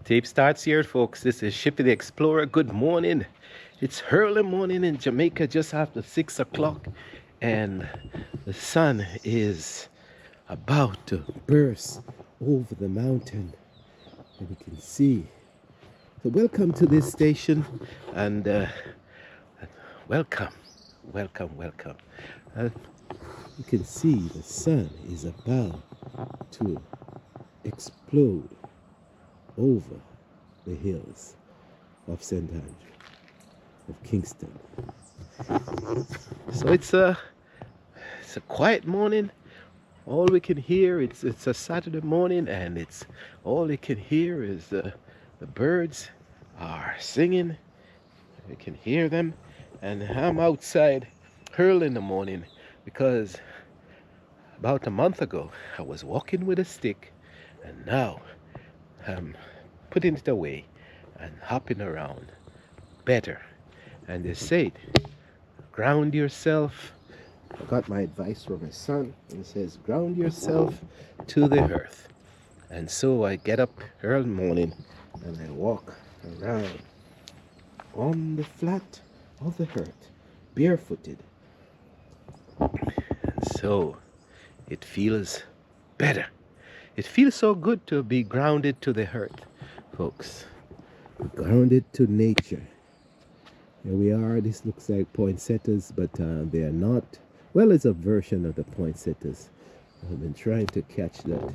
Tape starts here, folks. This is Shippy the Explorer. Good morning. It's early morning in Jamaica, just after 6 o'clock, and the sun is about to burst over the mountain, and you can see. So, welcome to this station, and welcome, welcome. You can see the sun is about to explode over the hills of St. Andrew, of Kingston. So it's a quiet morning. All we can hear, it's a Saturday morning, and it's all we can hear is the birds are singing. We can hear them, and I'm outside early in the morning because about a month ago I was walking with a stick, and now I'm putting it away and hopping around better. And they said, ground yourself. I got my advice from my son, and it says, ground yourself to the earth. And so I get up early morning and I walk around on the flat of the earth, barefooted. And so it feels better. It feels so good to be grounded to the earth, folks. Grounded to nature. Here we are. This looks like poinsettias, but they are not. Well, it's a version of the poinsettias. I've been trying to catch that.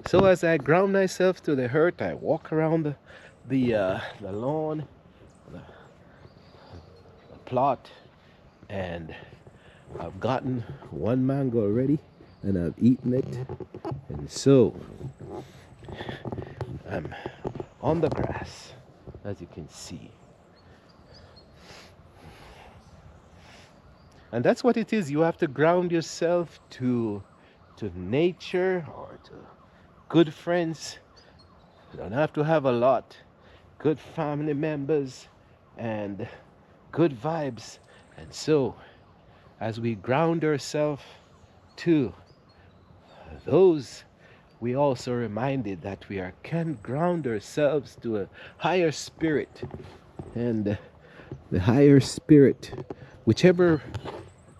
So as I ground myself to the earth, I walk around the lawn, the plot, and I've gotten one mango already, and I've eaten it. And so I'm on the grass, as you can see. And that's what it is. You have to ground yourself to nature or to good friends. You don't have to have a lot. Good family members and good vibes. And so, as we ground ourselves to those, we also reminded that we can ground ourselves to a higher spirit. And the higher spirit, whichever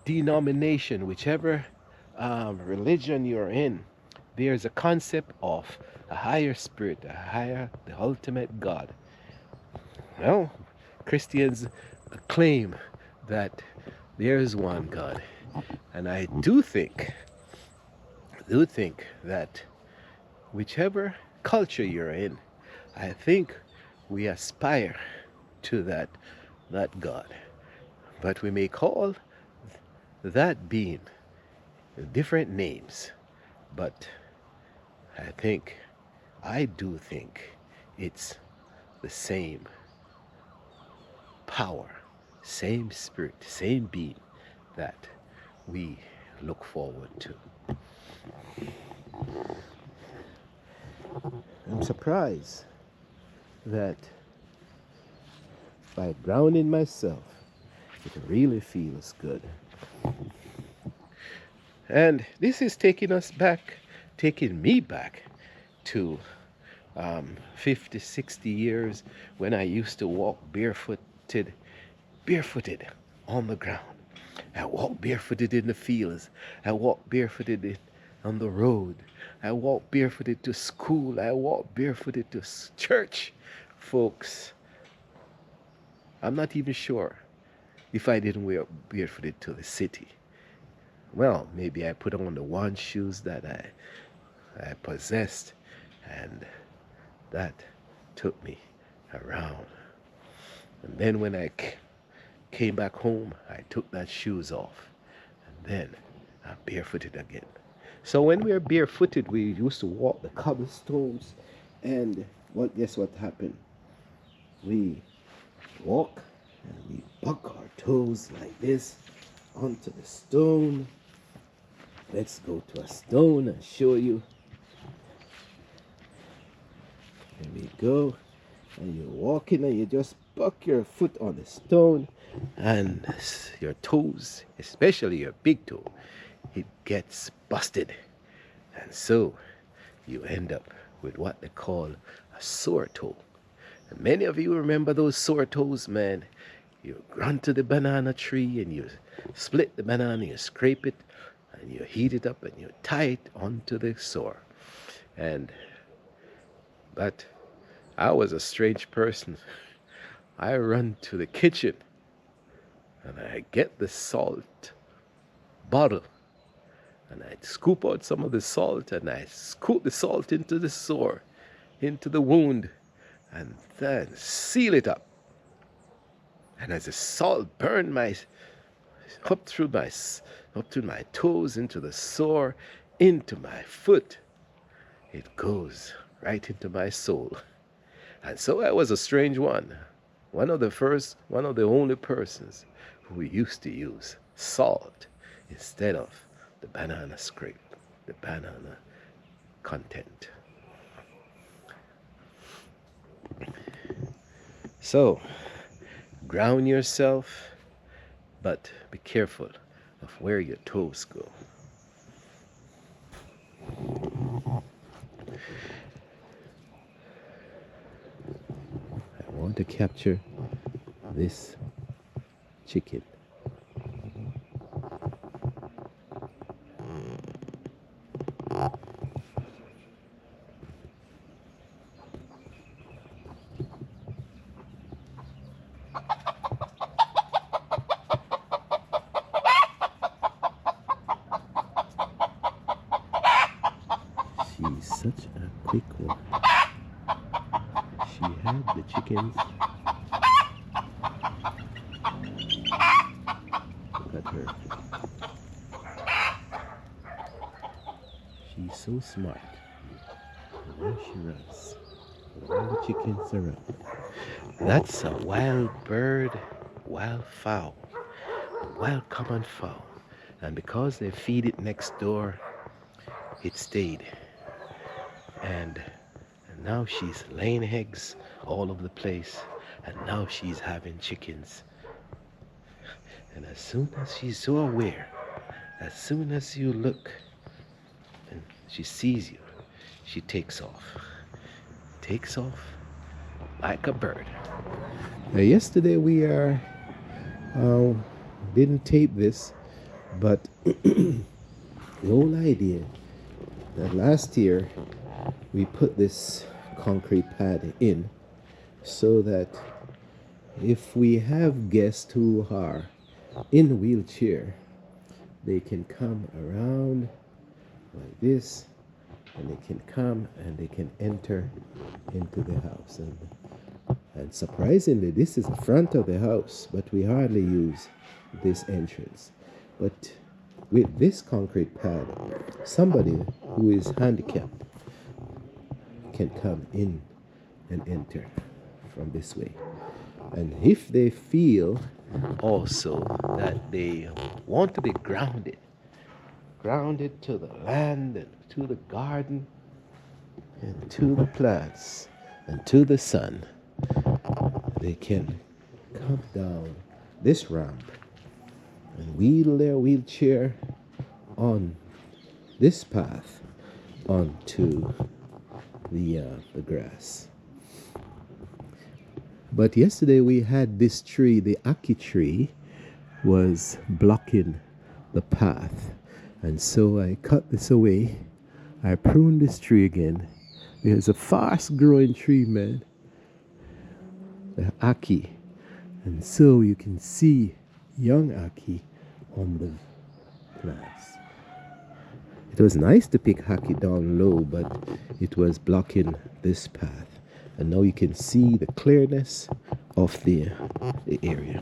denomination, whichever religion you're in, there's a concept of a higher spirit, the ultimate God. Well, Christians claim that there is one God, and I do think that whichever culture you're in, I think we aspire to that God, but we may call that being different names, but I do think it's the same power, same spirit, same being that we look forward to. I'm surprised that by grounding myself, it really feels good. And this is taking me back to 50, 60 years when I used to walk barefooted on the ground. I walked barefooted in the fields. I walked barefooted on the road. I walked barefooted to school. I walked barefooted to church. Folks, I'm not even sure if I didn't wear barefooted to the city. Well, maybe I put on the one shoes that I possessed, and that took me around. And then when I came back home, I took that shoes off, and then I'm barefooted again. So when we were barefooted, we used to walk the cobblestones, and guess what happened? We walk and we buck our toes like this onto the stone. Let's go to a stone and show you. Here we go. And you're walking and you just buck your foot on the stone, and your toes, especially your big toe, it gets busted. And so you end up with what they call a sore toe. And many of you remember those sore toes, man. You run to the banana tree and you split the banana, you scrape it, and you heat it up and you tie it onto the sore. And but I was a strange person. I run to the kitchen and I get the salt bottle and I scoop out some of the salt and I scoop the salt into the sore, into the wound, and then seal it up. And as the salt burned my up through my toes, into the sore, into my foot, it goes right into my soul. And so I was a strange one. One of the only persons who used to use salt instead of the banana scrape, the banana content. So, ground yourself, but be careful of where your toes go. I want to capture this chicken. She's such a quick one. She had the chickens. Look at her. She's so smart. And there she runs. With all the chickens around. That's a wild bird, wild fowl, wild common fowl. And because they feed it next door, it stayed. And now she's laying eggs all over the place. And now she's having chickens. And as soon as she's so aware, as soon as you look and she sees you, she takes off. Takes off like a bird. Yesterday we didn't tape this, but the whole idea that last year we put this concrete pad in so that if we have guests who are in a wheelchair, they can come around like this, and they can come and they can enter into the house. And surprisingly, this is the front of the house, but we hardly use this entrance. But with this concrete pad, somebody who is handicapped can come in and enter from this way. And if they feel also that they want to be grounded to the land and to the garden and to the plants and to the sun, they can come down this ramp and wheel their wheelchair on this path onto the grass. But yesterday we had this tree, the ackee tree, was blocking the path. And so I cut this away. I pruned this tree again. It's a fast growing tree, man. The ackee. And so you can see young ackee on the plants. It was nice to pick ackee down low, but it was blocking this path. And now you can see the clearness of the area.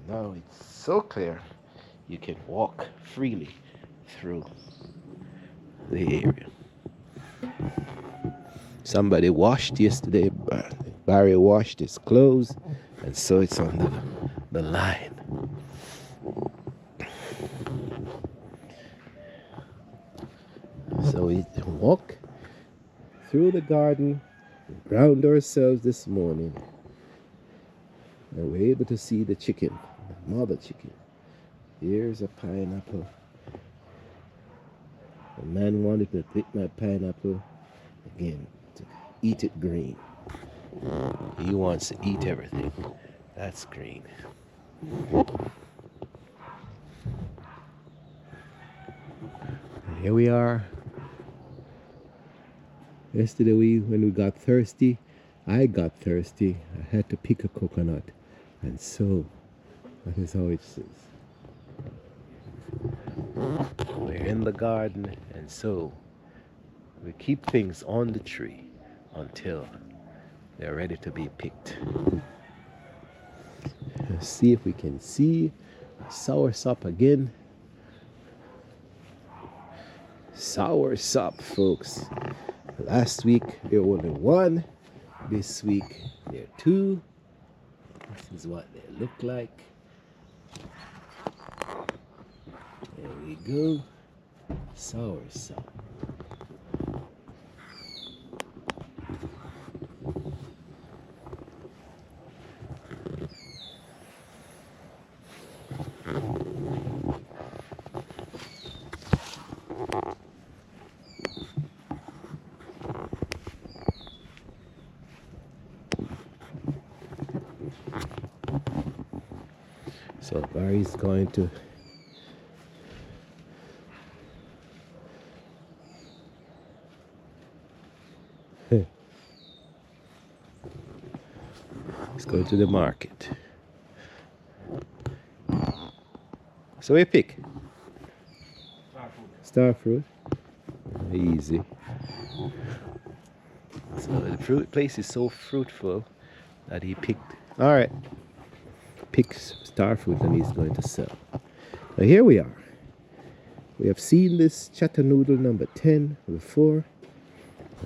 Now it's so clear you can walk freely through the area. Somebody washed yesterday. Barry washed his clothes, and so it's on the line. So we walk through the garden, ground ourselves this morning, and we're able to see the chicken, the mother chicken. Here's a pineapple. The man wanted to pick my pineapple again to eat it green. He wants to eat everything. That's green. And here we are. Yesterday when we got thirsty, I got thirsty. I had to pick a coconut. And so, that is how it is. We're in the garden, and so we keep things on the tree until they're ready to be picked. Let's see if we can see soursop again. Soursop, folks. Last week there were only one. This week there are two. This is what they look like. There we go. Soursop. So Barry's going to he's going to the market. So we pick star fruit. Easy. So the fruit place is so fruitful that he picked. All right. Picks star fruit and he's going to sell. Now here we are. We have seen this Chattanooga number 10 before.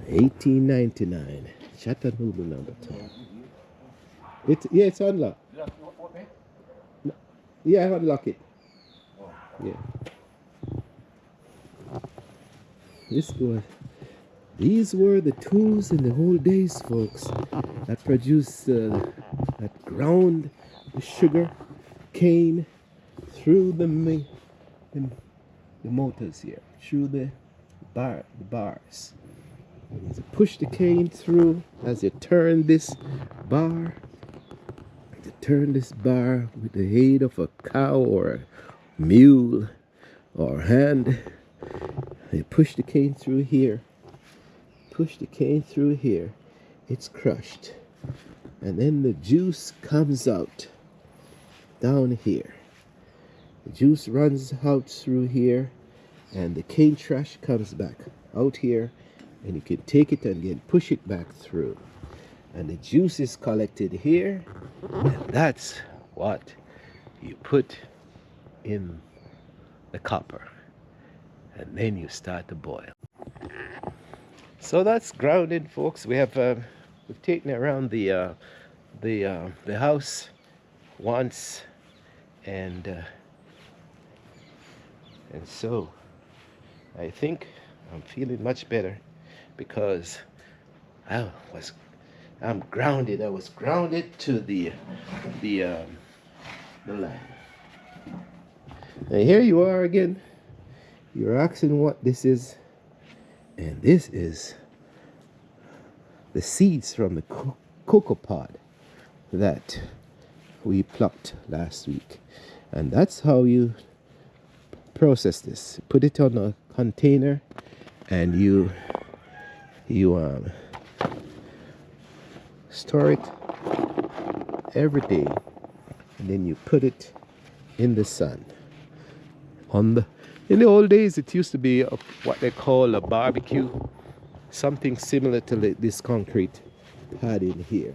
1899. Chattanooga number 10. It's unlocked. No, yeah, I unlock it. Yeah. These were the tools in the old days, folks, that produced, that ground the sugar cane through the motors here, through the bars. And as you push the cane through, as you turn this bar, with the aid of a cow or a mule or hand, you push the cane through here. It's crushed, and then the juice comes out down here. The juice runs out through here, and the cane trash comes back out here, and you can take it and again push it back through, and the juice is collected here, and that's what you put in the copper, and then you start to boil. So that's grounding, folks. We've taken it around the house once, and so I think I'm feeling much better because I'm grounded. I was grounded to the land. And here you are again. You're asking what this is. And this is the seeds from the cocoa pod that we plucked last week. And that's how you process this. Put it on a container and you store it every day, and then you put it in the sun. In the old days, it used to be what they call a barbecue, something similar to this concrete pad in here,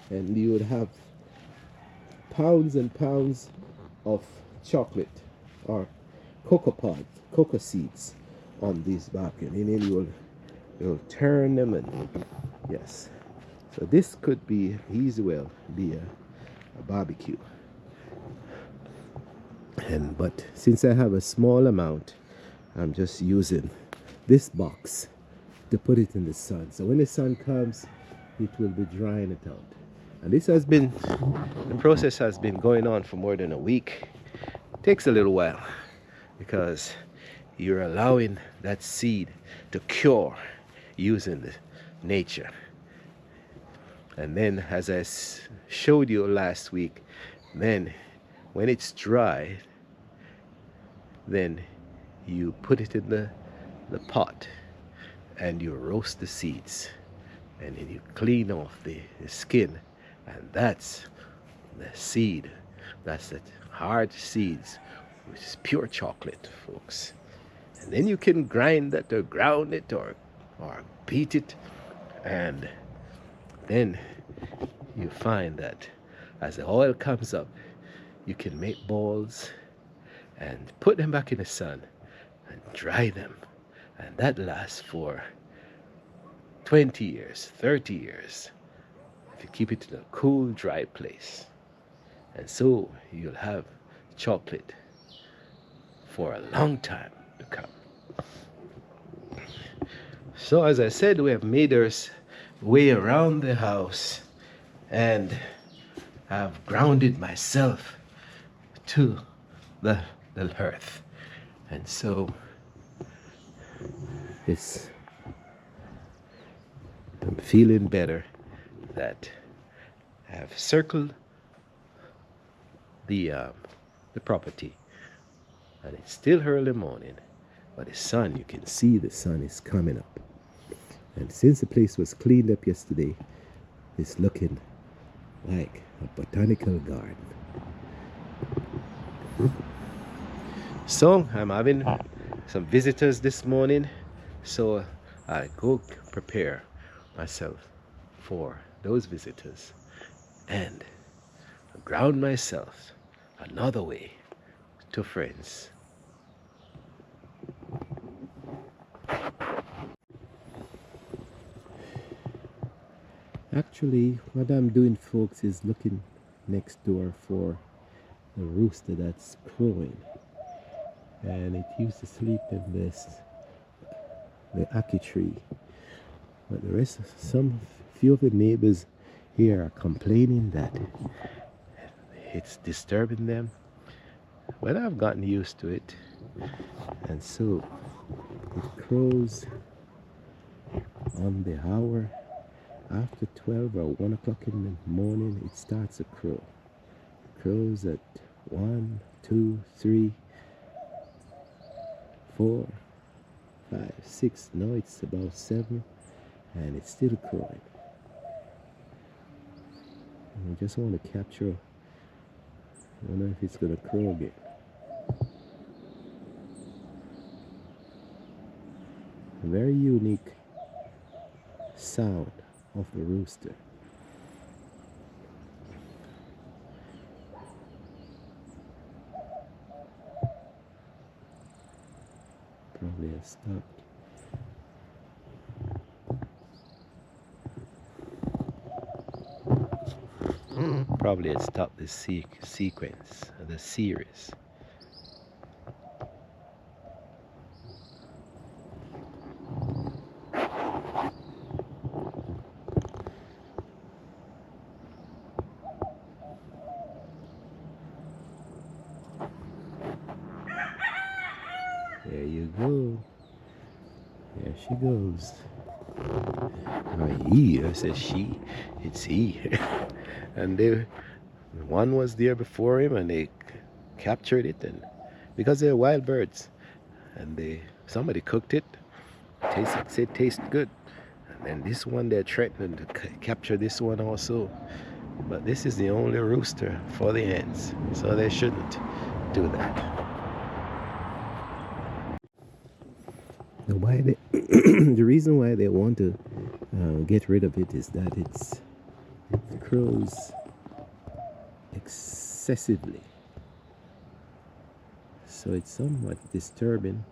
and you would have pounds and pounds of chocolate or cocoa seeds on this barbecue, and then you'll turn them, and yes, so this could be easily be a barbecue. But since I have a small amount, I'm just using this box to put it in the sun. So when the sun comes, it will be drying it out. And the process has been going on for more than a week. It takes a little while because you're allowing that seed to cure using the nature. And then, as I showed you last week, then when it's dry, then you put it in the pot and you roast the seeds, and then you clean off the skin, and that's the seed. That's the hard seeds, which is pure chocolate, folks. And then you can grind that or ground it or beat it, and then you find that as the oil comes up, you can make balls and put them back in the sun and dry them. And that lasts for 20 years, 30 years, if you keep it in a cool, dry place. And so you'll have chocolate for a long time to come. So as I said, we have made our way around the house, and I've grounded myself to the earth. And so I'm feeling better that I've circled the property, and it's still early morning, but the sun, you can see the sun is coming up. And since the place was cleaned up yesterday, it's looking like a botanical garden. So I'm having some visitors this morning, so I go prepare myself for those visitors and ground myself another way to friends. Actually, what I'm doing, folks, is looking next door for the rooster that's crowing, and it used to sleep in the ackee tree, but the rest, few of the neighbors here are complaining that it's disturbing them. But I've gotten used to it, and so it crows on the hour. After 12 or 1 o'clock in the morning, it starts to crow. It crows at 1, 2, 3, 4, 5, 6. Now it's about 7, and it's still crowing. And I just want to capture. I wonder if it's going to crow again. A very unique sound of the rooster. Probably has stopped. Probably has stopped the sequence, the series. There you go. There she goes. Oh, he, I said she. It's he. And one was there before him, and they captured it, and because they're wild birds, and somebody cooked it, said tastes good, and then this one they're threatening to capture this one also, but this is the only rooster for the hens, so they shouldn't do that. Now, why the reason why they want to get rid of it is that it crows excessively, so it's somewhat disturbing.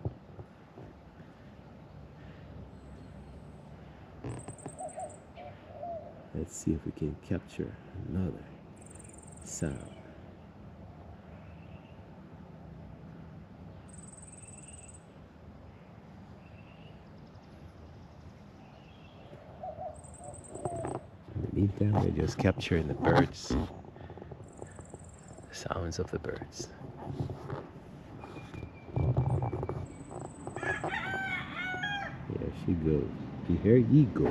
Let's see if we can capture another sound. Meantime, we're just capturing the birds, the sounds of the birds. she goes. Here he goes.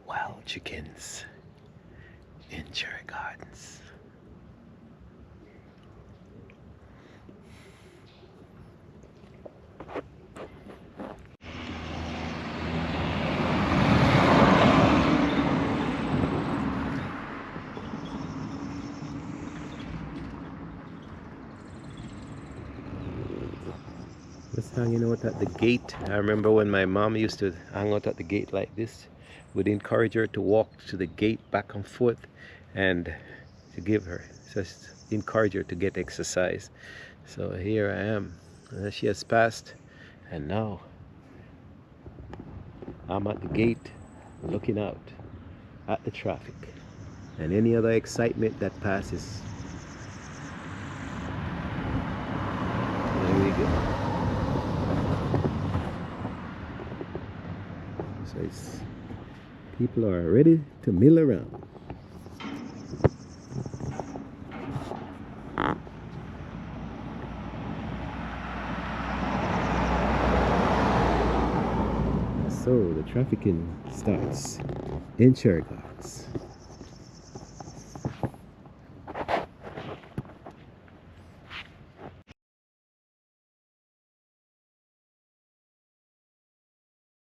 Wild chickens in Cherry Gardens. Just hanging out at the gate. I remember when my mom used to hang out at the gate like this. Would encourage her to walk to the gate back and forth, and to give her, just encourage her to get exercise. So here I am. She has passed, and now I'm at the gate looking out at the traffic and any other excitement that passes. There we go. So it's, people are ready to mill around. So the trafficking starts in Cherry Gardens.